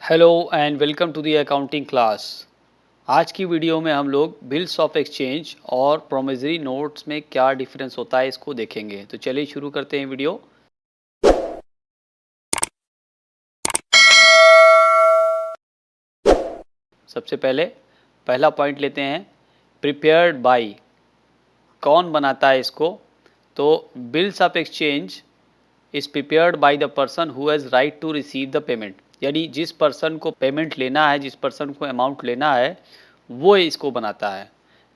Hello and welcome to the accounting class. आज की video में हम लोग बिल्स ऑफ एक्सचेंज और प्रोमिसरी नोट्स में क्या डिफरेंस होता है इसको देखेंगे। तो चलिए शुरू करते हैं वीडियो। सबसे पहले पहला पॉइंट लेते हैं, प्रिपेयर्ड बाय। कौन बनाता है इसको? तो bills of exchange is prepared by the person who has right to receive the payment. यानी जिस पर्सन को पेमेंट लेना है, जिस पर्सन को अमाउंट लेना है, वो इसको बनाता है।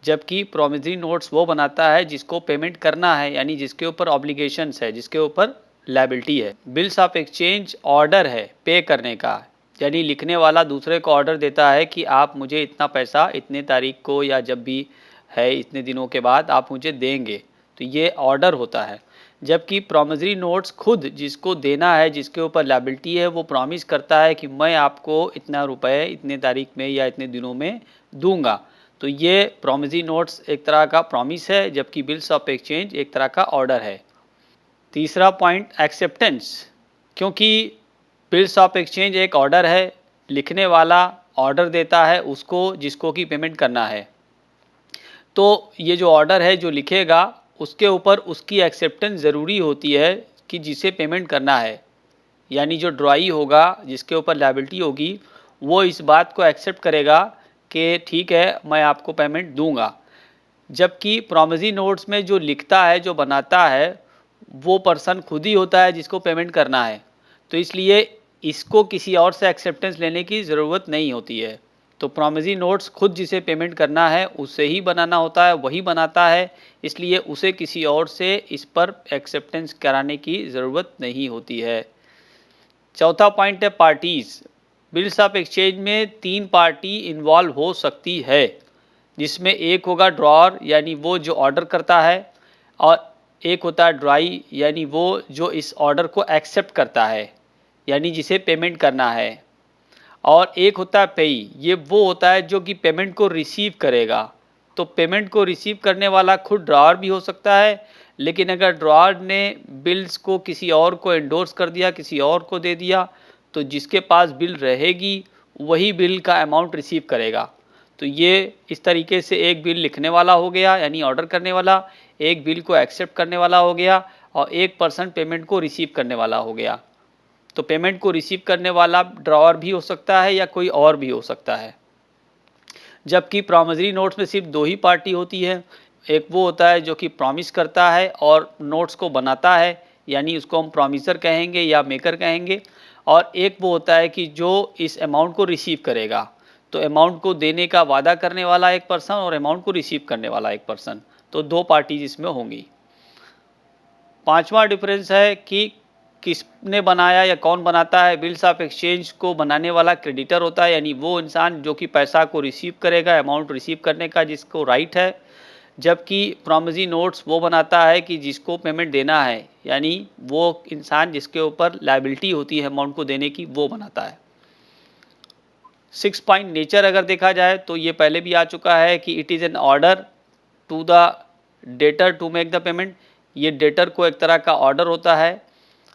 जबकि प्रोमिसरी नोट्स वो बनाता है जिसको पेमेंट करना है, यानी जिसके ऊपर ऑब्लिगेशंस है, जिसके ऊपर लायबिलिटी है। बिल्स ऑफ एक्सचेंज ऑर्डर है पे करने का, यानी लिखने वाला दूसरे को ऑर्डर देता है कि आप मुझे इतना पैसा इतने तारीख को या जब भी है इतने दिनों के बाद आप मुझे देंगे। तो ये ऑर्डर होता है। जबकि प्रोमिसरी नोट्स खुद जिसको देना है, जिसके ऊपर लायबिलिटी है, वो प्रॉमिस करता है कि मैं आपको इतना रुपए इतने तारीख में या इतने दिनों में दूंगा। तो ये प्रोमिसरी नोट्स एक तरह का प्रॉमिस है, जबकि बिल्स ऑफ एक्सचेंज एक तरह का ऑर्डर है। तीसरा पॉइंट, एक्सेप्टेंस। क्योंकि बिल्स ऑफ एक्सचेंज एक ऑर्डर है, लिखने वाला ऑर्डर देता है उसको जिसको कि पेमेंट करना है। तो ये जो ऑर्डर है जो लिखेगा उसके ऊपर उसकी एक्सेप्टेंस ज़रूरी होती है कि जिसे पेमेंट करना है। यानी जो ड्रॉई होगा, जिसके ऊपर लायबिलिटी होगी, वो इस बात को एक्सेप्ट करेगा कि ठीक है मैं आपको पेमेंट दूंगा। जबकि प्रोमिसरी नोट्स में जो लिखता है, जो बनाता है, वो पर्सन खुद ही होता है जिसको पेमेंट करना है। तो इसलिए इसको किसी और से एक्सेप्टेंस लेने की ज़रूरत नहीं होती है। तो प्रोमिसरी नोट्स खुद जिसे पेमेंट करना है उससे ही बनाना होता है, वही बनाता है, इसलिए उसे किसी और से इस पर एक्सेप्टेंस कराने की ज़रूरत नहीं होती है। चौथा पॉइंट है पार्टीज़। बिल्स ऑफ एक्सचेंज में 3 पार्टी इन्वॉल्व हो सकती है, जिसमें एक होगा ड्रॉअर, यानी वो जो ऑर्डर करता है, और एक होता है ड्रॉई, यानी वो जो इस ऑर्डर को एक्सेप्ट करता है, यानी जिसे पेमेंट करना है। और एक होता है पेई, ये वो होता है जो कि पेमेंट को रिसीव करेगा। तो पेमेंट को रिसीव करने वाला खुद ड्रॉअर भी हो सकता है, लेकिन अगर ड्रॉअर ने बिल्स को किसी और को एंडोर्स कर दिया, किसी और को दे दिया, तो जिसके पास बिल रहेगी वही बिल का अमाउंट रिसीव करेगा। तो ये इस तरीके से एक बिल लिखने वाला हो गया, यानी ऑर्डर करने वाला, एक बिल को एक्सेप्ट करने वाला हो गया, और एक पर्सन पेमेंट को रिसीव करने वाला हो गया। तो पेमेंट को रिसीव करने वाला ड्रॉअर भी हो सकता है या कोई और भी हो सकता है। जबकि प्रोमिसरी नोट्स में सिर्फ 2 ही पार्टी होती है। एक वो होता है जो कि प्रॉमिस करता है और नोट्स को बनाता है, यानी उसको हम प्रॉमिसर कहेंगे या मेकर कहेंगे। और एक वो होता है कि जो इस अमाउंट को रिसीव करेगा। तो अमाउंट को देने का वादा करने वाला एक पर्सन और अमाउंट को रिसीव करने वाला एक पर्सन। तो 2 पार्टीज इसमें होंगी। पांचवा डिफरेंस है कि किसने बनाया या कौन बनाता है। बिल्स ऑफ एक्सचेंज को बनाने वाला क्रेडिटर होता है, यानी वो इंसान जो कि पैसा को रिसीव करेगा, अमाउंट रिसीव करने का जिसको राइट है। जबकि प्रोमिसरी नोट्स वो बनाता है कि जिसको पेमेंट देना है, यानी वो इंसान जिसके ऊपर लायबिलिटी होती है अमाउंट को देने की, वो बनाता है। 6 पॉइंट नेचर अगर देखा जाए तो ये पहले भी आ चुका है कि it is an order to the debtor to make the payment. ये डेटर को एक तरह का ऑर्डर होता है,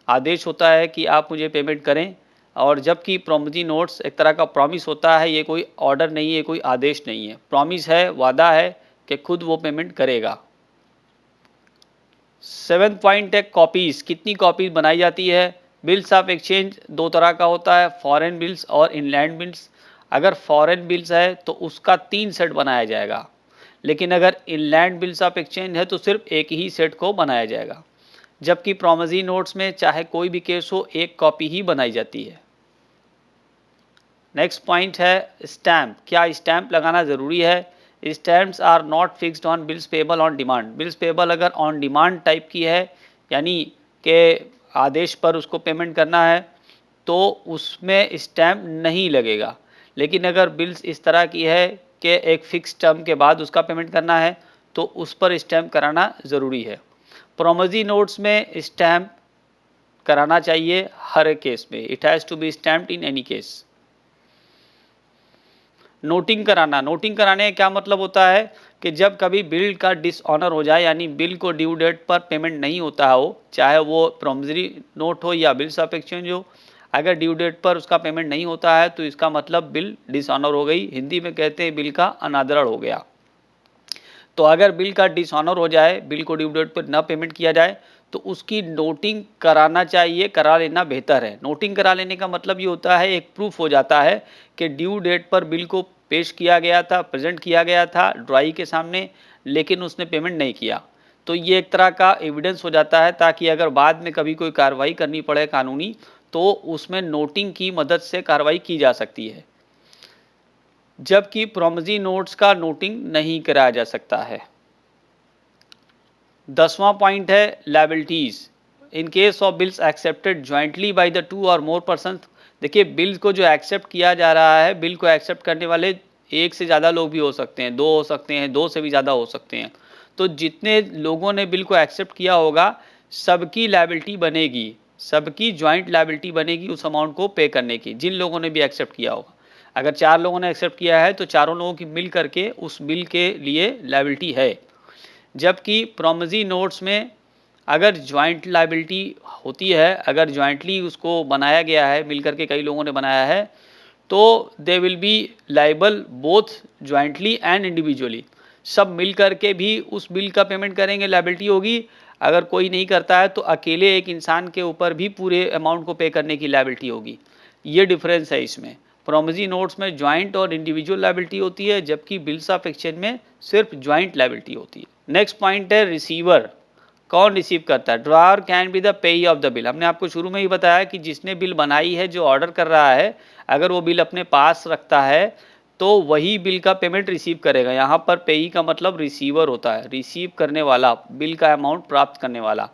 आदेश होता है कि आप मुझे पेमेंट करें। और जबकि प्रोमिसरी नोट्स एक तरह का प्रॉमिस होता है, ये कोई ऑर्डर नहीं है, कोई आदेश नहीं है, प्रॉमिस है, वादा है कि खुद वो पेमेंट करेगा। 7th पॉइंट है कॉपीज़। कितनी कॉपीज़ बनाई जाती है? बिल्स ऑफ एक्सचेंज 2 तरह का होता है, फॉरेन बिल्स और इनलैंड बिल्स। अगर फॉरेन बिल्स है तो उसका 3 सेट बनाया जाएगा, लेकिन अगर इनलैंड बिल्स ऑफ एक्सचेंज है तो सिर्फ एक ही सेट को बनाया जाएगा। जबकि प्रोमिसरी नोट्स में चाहे कोई भी केस हो, एक कॉपी ही बनाई जाती है। नेक्स्ट पॉइंट है स्टैम्प। क्या स्टैम्प लगाना ज़रूरी है? Stamps are not fixed on bills payable on demand. Bills payable अगर ऑन डिमांड टाइप की है, यानी कि आदेश पर उसको पेमेंट करना है, तो उसमें स्टैम्प नहीं लगेगा। लेकिन अगर बिल्स इस तरह की है कि एक फ़िक्स टर्म के बाद उसका पेमेंट करना है, तो उस पर स्टैम्प कराना ज़रूरी है। प्रोमिसरी नोट्स में स्टैम्प कराना चाहिए हर केस में। It has to be stamped in any case. Noting कराना। नोटिंग कराने का क्या मतलब होता है कि जब कभी बिल का डिसऑनर हो जाए, यानी बिल को ड्यू डेट पर पेमेंट नहीं होता हो, चाहे वो प्रोमिसरी नोट हो या बिल्स ऑफ एक्सचेंज हो, अगर ड्यू डेट पर उसका पेमेंट नहीं होता है तो इसका मतलब बिल डिसऑनर हो गई, हिंदी में कहते हैं बिल का अनादरण हो गया। तो अगर बिल का डिसऑनर हो जाए, बिल को ड्यू डेट पर न पेमेंट किया जाए तो उसकी नोटिंग कराना चाहिए, करा लेना बेहतर है। नोटिंग करा लेने का मतलब ये होता है, एक प्रूफ हो जाता है कि ड्यू डेट पर बिल को पेश किया गया था, प्रेजेंट किया गया था ड्राई के सामने, लेकिन उसने पेमेंट नहीं किया। तो ये एक तरह का एविडेंस हो जाता है, ताकि अगर बाद में कभी कोई कार्रवाई करनी पड़े कानूनी, तो उसमें नोटिंग की मदद से कार्रवाई की जा सकती है, जबकि प्रॉमिसरी नोट्स का नोटिंग नहीं कराया जा सकता है। 10वां पॉइंट है liabilities. In case of bills accepted jointly by the 2 और मोर पर्सन। देखिए, बिल को जो एक्सेप्ट किया जा रहा है, बिल को एक्सेप्ट करने वाले एक से ज़्यादा लोग भी हो सकते हैं, 2 हो सकते हैं, 2 से भी ज़्यादा हो सकते हैं। तो जितने लोगों ने बिल को एक्सेप्ट किया होगा, सबकी लायबिलिटी बनेगी, सबकी ज्वाइंट लायबिलिटी बनेगी उस अमाउंट को पे करने की, जिन लोगों ने भी एक्सेप्ट किया होगा। अगर 4 लोगों ने एक्सेप्ट किया है तो चारों लोगों की मिल करके उस बिल के लिए लायबिलिटी है। जबकि प्रॉमिसरी नोट्स में अगर ज्वाइंट लायबिलिटी होती है, अगर ज्वाइंटली उसको बनाया गया है, मिलकर के कई लोगों ने बनाया है, तो they will be liable both jointly and individually. सब मिल करके भी उस बिल का पेमेंट करेंगे, लायबिलिटी होगी। अगर कोई नहीं करता है तो अकेले एक इंसान के ऊपर भी पूरे अमाउंट को पे करने की लायबिलिटी होगी। ये डिफरेंस है इसमें। प्रॉमिसरी नोट्स में ज्वाइंट और इंडिविजुअल लायबिलिटी होती है, जबकि बिल्स ऑफ एक्सचेंज में सिर्फ ज्वाइंट लायबिलिटी होती है। नेक्स्ट पॉइंट है रिसीवर। कौन रिसीव करता है? ड्रॉअर कैन बी द पेई ऑफ द बिल। हमने आपको शुरू में ही बताया कि जिसने बिल बनाई है, जो ऑर्डर कर रहा है, अगर वो बिल अपने पास रखता है तो वही बिल का पेमेंट रिसीव करेगा। यहाँ पर पेई का मतलब रिसीवर होता है, रिसीव करने वाला, बिल का अमाउंट प्राप्त करने वाला,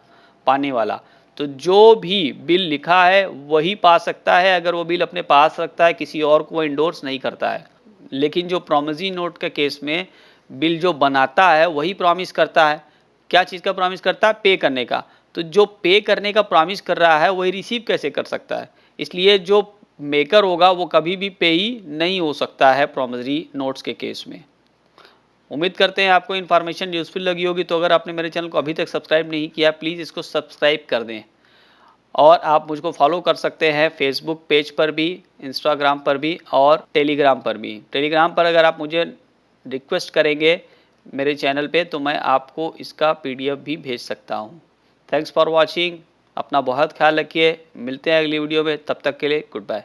पाने वाला। तो जो भी बिल लिखा है वही पा सकता है, अगर वो बिल अपने पास रखता है, किसी और को इंडोर्स नहीं करता है। लेकिन जो प्रॉमिसरी नोट के केस में बिल जो बनाता है वही प्रॉमिस करता है। क्या चीज़ का प्रॉमिस करता है? पे करने का। तो जो पे करने का प्रॉमिस कर रहा है वही रिसीव कैसे कर सकता है? इसलिए जो मेकर होगा वो कभी भी पेई नहीं हो सकता है प्रॉमिसरी नोट्स के केस में। उम्मीद करते हैं आपको इन्फॉर्मेशन यूजफुल लगी होगी। तो अगर आपने मेरे चैनल को अभी तक सब्सक्राइब नहीं किया, प्लीज़ इसको सब्सक्राइब कर दें। और आप मुझको फॉलो कर सकते हैं फेसबुक पेज पर भी, इंस्टाग्राम पर भी और टेलीग्राम पर भी। टेलीग्राम पर अगर आप मुझे रिक्वेस्ट करेंगे मेरे चैनल पे तो मैं आपको इसका पीडीएफ भी भेज सकता हूँ। Thanks for watching. अपना बहुत ख्याल रखिए। मिलते हैं अगली वीडियो में, तब तक के लिए गुड बाय।